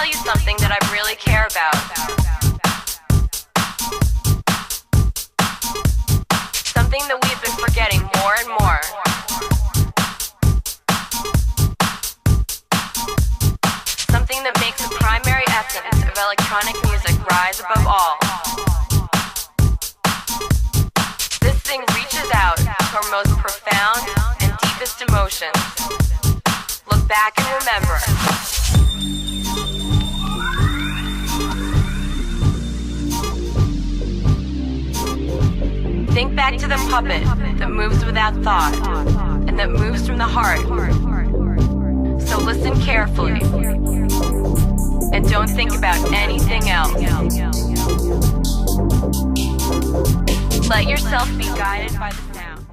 tell you something that I really care about. Something that we've been forgetting more and more. Something that makes the primary essence of electronic music rise above all. This thing reaches out to our most profound and deepest emotions. Look back and remember. Think back to the puppet that moves without thought and that moves from the heart. So listen carefully and don't think about anything else. Let yourself be guided by the